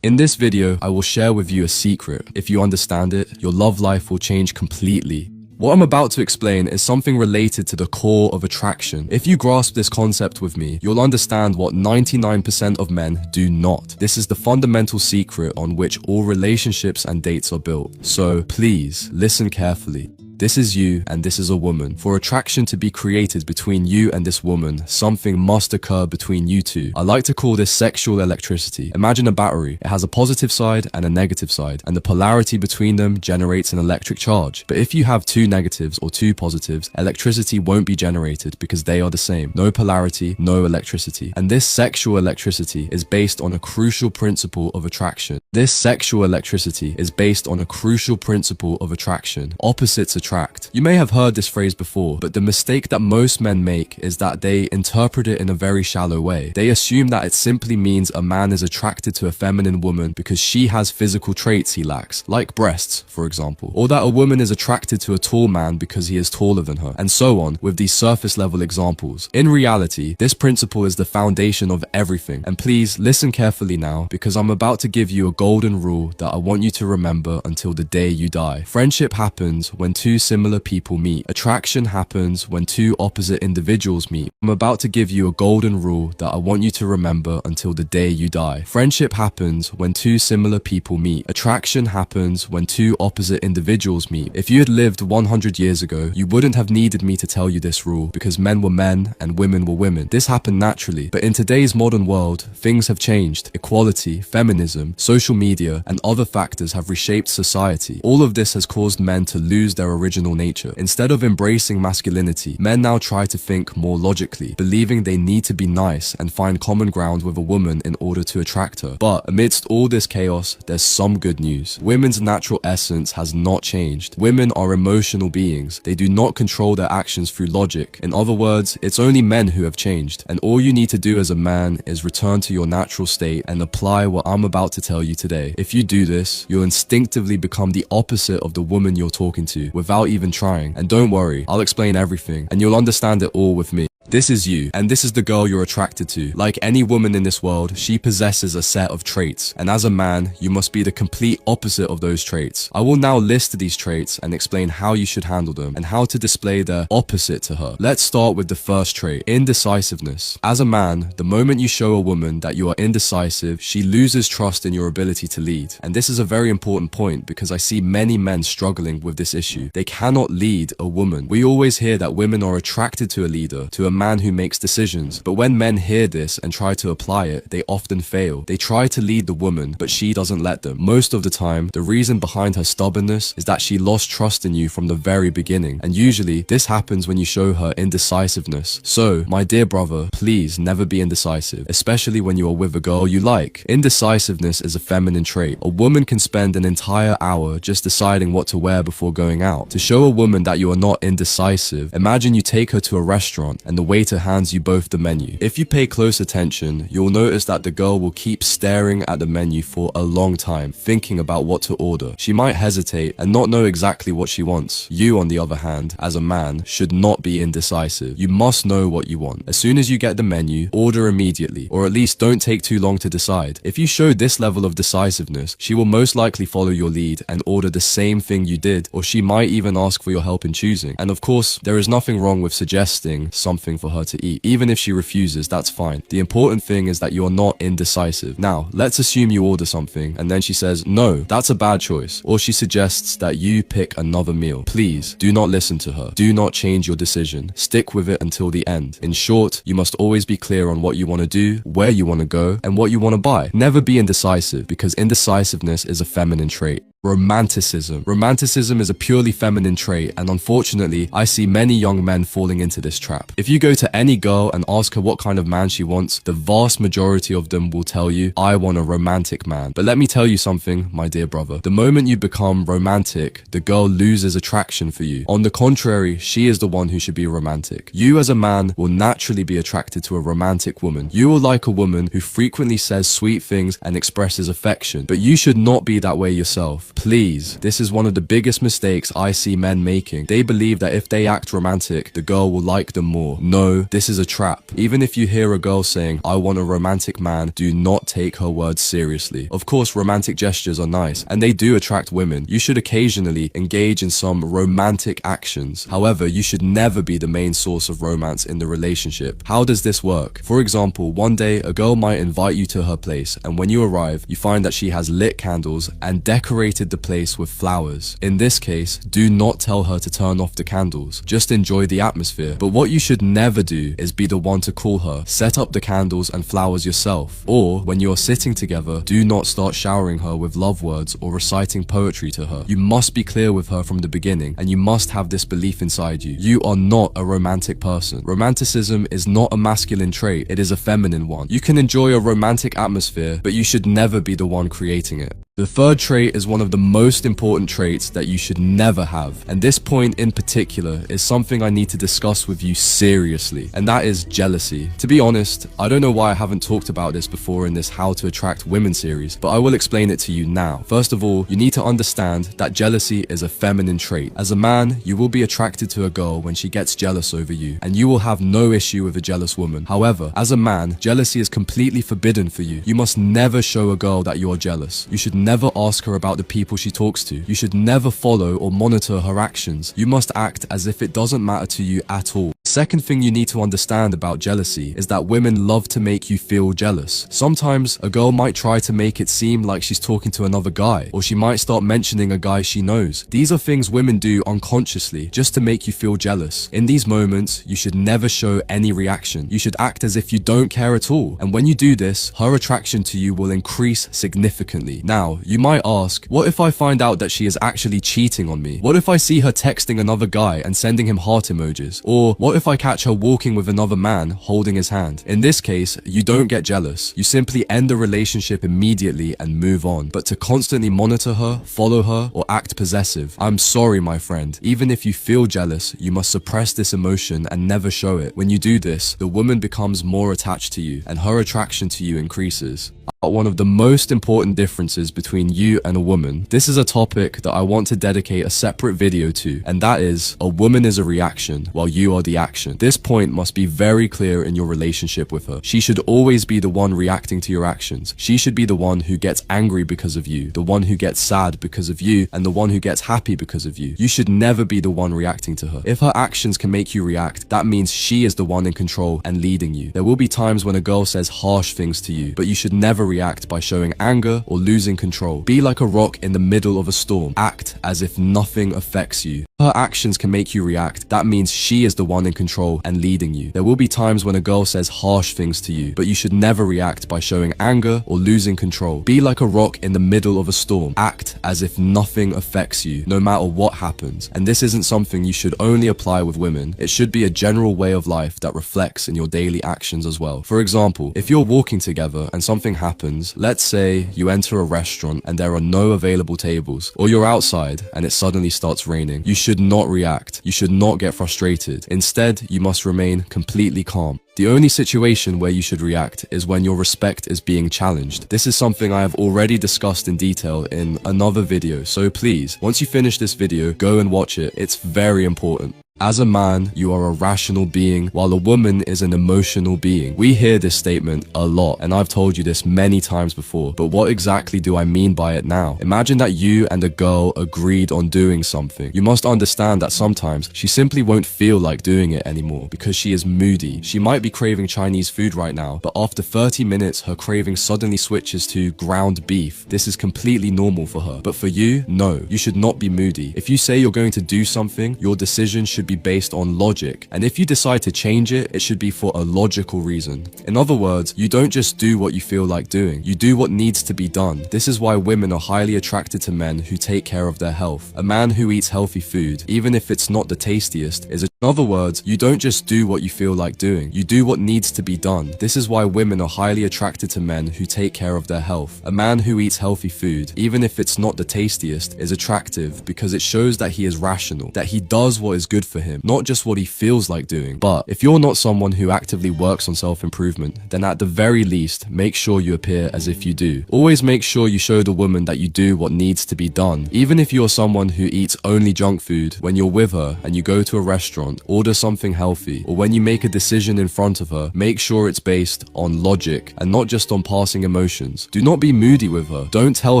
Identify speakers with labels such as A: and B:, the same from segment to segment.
A: In this video, I will share with you a secret. If you understand it, your love life will change completely. What I'm about to explain is something related to the core of attraction. If you grasp this concept with me, you'll understand what 99% of men do not. This is the fundamental secret on which all relationships and dates are built. So please, listen carefully. This is you and this is a woman. For attraction to be created between you and this woman, something must occur between you two. I like to call this sexual electricity. Imagine a battery. It has a positive side and a negative side, and the polarity between them generates an electric charge. But if you have two negatives or two positives, electricity won't be generated because they are the same. No polarity, no electricity. And this sexual electricity is based on a crucial principle of attraction. This sexual electricity is based on a crucial principle of attraction. Opposites attract. You may have heard this phrase before, but the mistake that most men make is that they interpret it in a very shallow way. They assume that it simply means a man is attracted to a feminine woman because she has physical traits he lacks, like breasts, for example, or that a woman is attracted to a tall man because he is taller than her, and so on with these surface level examples. In reality, this principle is the foundation of everything, and please listen carefully now because I'm about to give you a golden rule that I want you to remember until the day you die. Friendship happens when two similar people meet. Attraction happens when two opposite individuals meet. I'm about to give you a golden rule that I want you to remember until the day you die. Friendship happens when two similar people meet. Attraction happens when two opposite individuals meet. If you had lived 100 years ago, you wouldn't have needed me to tell you this rule because men were men and women were women. This happened naturally, but in today's modern world, things have changed. Equality, feminism, social media, and other factors have reshaped society. All of this has caused men to lose their original nature. Instead of embracing masculinity, men now try to think more logically, believing they need to be nice and find common ground with a woman in order to attract her. But amidst all this chaos, there's some good news. Women's natural essence has not changed. Women are emotional beings. They do not control their actions through logic. In other words, it's only men who have changed. And all you need to do as a man is return to your natural state and apply what I'm about to tell you today. If you do this, you'll instinctively become the opposite of the woman you're talking to without even trying. And don't worry, I'll explain everything and you'll understand it all with me. This is you, and this is the girl you're attracted to. Like any woman in this world, she possesses a set of traits, and as a man, you must be the complete opposite of those traits. I will now list these traits and explain how you should handle them, and how to display their opposite to her. Let's start with the first trait, indecisiveness. As a man, the moment you show a woman that you are indecisive, she loses trust in your ability to lead. And this is a very important point because I see many men struggling with this issue. They cannot lead a woman. We always hear that women are attracted to a leader, to a man who makes decisions. But when men hear this and try to apply it, they often fail. They try to lead the woman, but she doesn't let them. Most of the time, the reason behind her stubbornness is that she lost trust in you from the very beginning. And usually, this happens when you show her indecisiveness. So, my dear brother, please never be indecisive, especially when you are with a girl you like. Indecisiveness is a feminine trait. A woman can spend an entire hour just deciding what to wear before going out. To show a woman that you are not indecisive, imagine you take her to a restaurant and the waiter hands you both the menu. If you pay close attention, you'll notice that the girl will keep staring at the menu for a long time, thinking about what to order. She might hesitate and not know exactly what she wants. You, on the other hand, as a man, should not be indecisive. You must know what you want. As soon as you get the menu, order immediately, or at least don't take too long to decide. If you show this level of decisiveness, she will most likely follow your lead and order the same thing you did, or she might even ask for your help in choosing. And of course, there is nothing wrong with suggesting something for her to eat. Even if she refuses, that's fine. The important thing is that you are not indecisive. Now, let's assume you order something and then she says, no, that's a bad choice. Or she suggests that you pick another meal. Please, do not listen to her. Do not change your decision. Stick with it until the end. In short, you must always be clear on what you want to do, where you want to go, and what you want to buy. Never be indecisive because indecisiveness is a feminine trait. Romanticism. Romanticism is a purely feminine trait, and unfortunately, I see many young men falling into this trap. If you go to any girl and ask her what kind of man she wants, the vast majority of them will tell you, I want a romantic man. But let me tell you something, my dear brother. The moment you become romantic, the girl loses attraction for you. On the contrary, she is the one who should be romantic. You as a man will naturally be attracted to a romantic woman. You will like a woman who frequently says sweet things and expresses affection, but you should not be that way yourself. yourself. Please, this is one of the biggest mistakes I see men making. They believe that if they act romantic, the girl will like them more. No, this is a trap. Even if you hear a girl saying, I want a romantic man, do not take her words seriously. Of course, romantic gestures are nice, and they do attract women. You should occasionally engage in some romantic actions. However, you should never be the main source of romance in the relationship. How does this work? For example, one day a girl might invite you to her place, and when you arrive, you find that she has lit candles and decorated the place with flowers. In this case, do not tell her to turn off the candles. Just enjoy the atmosphere. But what you should never do is be the one to call her, set up the candles and flowers yourself. Or, when you are sitting together, do not start showering her with love words or reciting poetry to her. You must be clear with her from the beginning, and you must have this belief inside you. You are not a romantic person. Romanticism is not a masculine trait, it is a feminine one. You can enjoy a romantic atmosphere, but you should never be the one creating it. The third trait is one of the most important traits that you should never have, and this point in particular is something I need to discuss with you seriously, and that is jealousy. To be honest, I don't know why I haven't talked about this before in this How to Attract Women series, but I will explain it to you now. First of all, you need to understand that jealousy is a feminine trait. As a man, you will be attracted to a girl when she gets jealous over you, and you will have no issue with a jealous woman. However, as a man, jealousy is completely forbidden for you. You must never show a girl that you are jealous. You should never ask her about the people she talks to. You should never follow or monitor her actions. You must act as if it doesn't matter to you at all. Second thing you need to understand about jealousy is that women love to make you feel jealous. Sometimes a girl might try to make it seem like she's talking to another guy, or she might start mentioning a guy she knows. These are things women do unconsciously just to make you feel jealous. In these moments, you should never show any reaction. You should act as if you don't care at all. And when you do this, her attraction to you will increase significantly. Now, you might ask, what if I find out that she is actually cheating on me? What if I see her texting another guy and sending him heart emojis? Or what if I catch her walking with another man holding his hand? In this case, you don't get jealous. You simply end the relationship immediately and move on. But to constantly monitor her, follow her, or act possessive, I'm sorry, my friend. Even if you feel jealous, you must suppress this emotion and never show it. When you do this, the woman becomes more attached to you and her attraction to you increases. One of the most important differences between you and a woman. This is a topic that I want to dedicate a separate video to, and that is, a woman is a reaction while you are the action. This point must be very clear in your relationship with her. She should always be the one reacting to your actions. She should be the one who gets angry because of you, the one who gets sad because of you, and the one who gets happy because of you. You should never be the one reacting to her. If her actions can make you react, that means she is the one in control and leading you. There will be times when a girl says harsh things to you, but you should never react by showing anger or losing control. Be like a rock in the middle of a storm. Act as if nothing affects you. Her actions can make you react. That means she is the one in control and leading you. There will be times when a girl says harsh things to you, but you should never react by showing anger or losing control. Be like a rock in the middle of a storm. Act as if nothing affects you, no matter what happens. And this isn't something you should only apply with women. It should be a general way of life that reflects in your daily actions as well. For example, if you're walking together and something happens, let's say you enter a restaurant and there are no available tables, or you're outside and it suddenly starts raining. You should not react. You should not get frustrated. Instead, you must remain completely calm. The only situation where you should react is when your respect is being challenged. This is something I have already discussed in detail in another video, so please, once you finish this video, go and watch it. It's very important. As a man, you are a rational being, while a woman is an emotional being. We hear this statement a lot, and I've told you this many times before, but what exactly do I mean by it now? Imagine that you and a girl agreed on doing something. You must understand that sometimes she simply won't feel like doing it anymore because she is moody. She might be craving Chinese food right now, but after 30 minutes, her craving suddenly switches to ground beef. This is completely normal for her. But for you, no, you should not be moody. If you say you're going to do something, your decision should be based on logic, and if you decide to change it, it should be for a logical reason. In other words, you don't just do what you feel like doing, you do what needs to be done. This is why women are highly attracted to men who take care of their health. A man who eats healthy food, even if it's not the tastiest, is a in other words, you don't just do what you feel like doing, you do what needs to be done. This is why women are highly attracted to men who take care of their health. A man who eats healthy food, even if it's not the tastiest, is attractive because it shows that he is rational, that he does what is good for for him, not just what he feels like doing. But if you're not someone who actively works on self-improvement, then at the very least, make sure you appear as if you do. Always make sure you show the woman that you do what needs to be done. Even if you're someone who eats only junk food, when you're with her and you go to a restaurant, order something healthy, or when you make a decision in front of her, make sure it's based on logic and not just on passing emotions. Do not be moody with her. Don't tell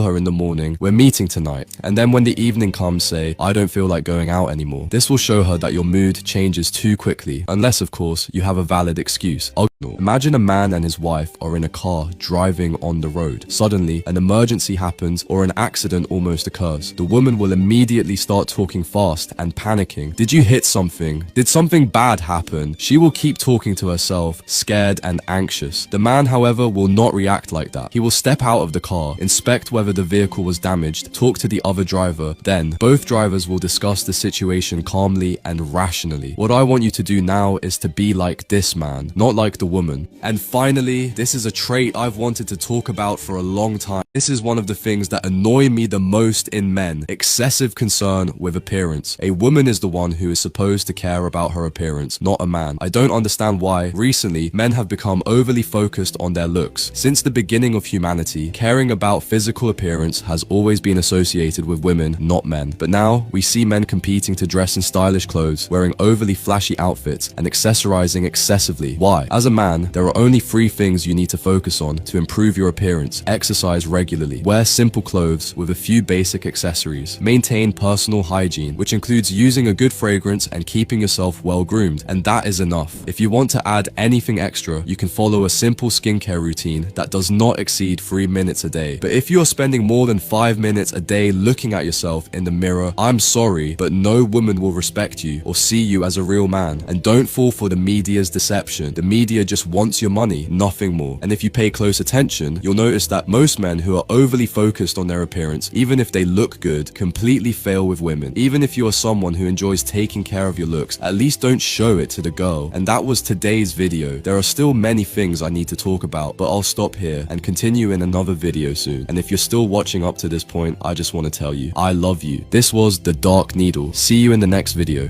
A: her in the morning, we're meeting tonight, and then when the evening comes say, I don't feel like going out anymore. This will show her that your mood changes too quickly, unless of course you have a valid excuse. Imagine a man and his wife are in a car driving on the road. Suddenly, an emergency happens or an accident almost occurs. The woman will immediately start talking fast and panicking. Did you hit something? Did something bad happen? She will keep talking to herself, scared and anxious. The man, however, will not react like that. He will step out of the car, inspect whether the vehicle was damaged, talk to the other driver. Then, both drivers will discuss the situation calmly and rationally. What I want you to do now is to be like this man, not like the woman. And finally, this is a trait I've wanted to talk about for a long time. This is one of the things that annoy me the most in men: excessive concern with appearance. A woman is the one who is supposed to care about her appearance, not a man. I don't understand why recently men have become overly focused on their looks. Since the beginning of humanity, caring about physical appearance has always been associated with women, not men. But now we see men competing to dress in stylish clothes, wearing overly flashy outfits, and accessorizing excessively. Why? As a man, there are only 3 things you need to focus on to improve your appearance. Exercise regularly, wear simple clothes with a few basic accessories, maintain personal hygiene, which includes using a good fragrance and keeping yourself well groomed, and that is enough. If you want to add anything extra, you can follow a simple skincare routine that does not exceed 3 minutes a day. But if you are spending more than 5 minutes a day looking at yourself in the mirror, I'm sorry, but no woman will respect you or see you as a real man. And don't fall for the media's deception. The media just wants your money, nothing more. And if you pay close attention, you'll notice that most men who are overly focused on their appearance, even if they look good, completely fail with women. Even if you are someone who enjoys taking care of your looks, at least don't show it to the girl. And that was today's video. There are still many things I need to talk about, but I'll stop here and continue in another video soon. And if you're still watching up to this point, I just want to tell you, I love you. This was The Dark Needle. See you in the next video.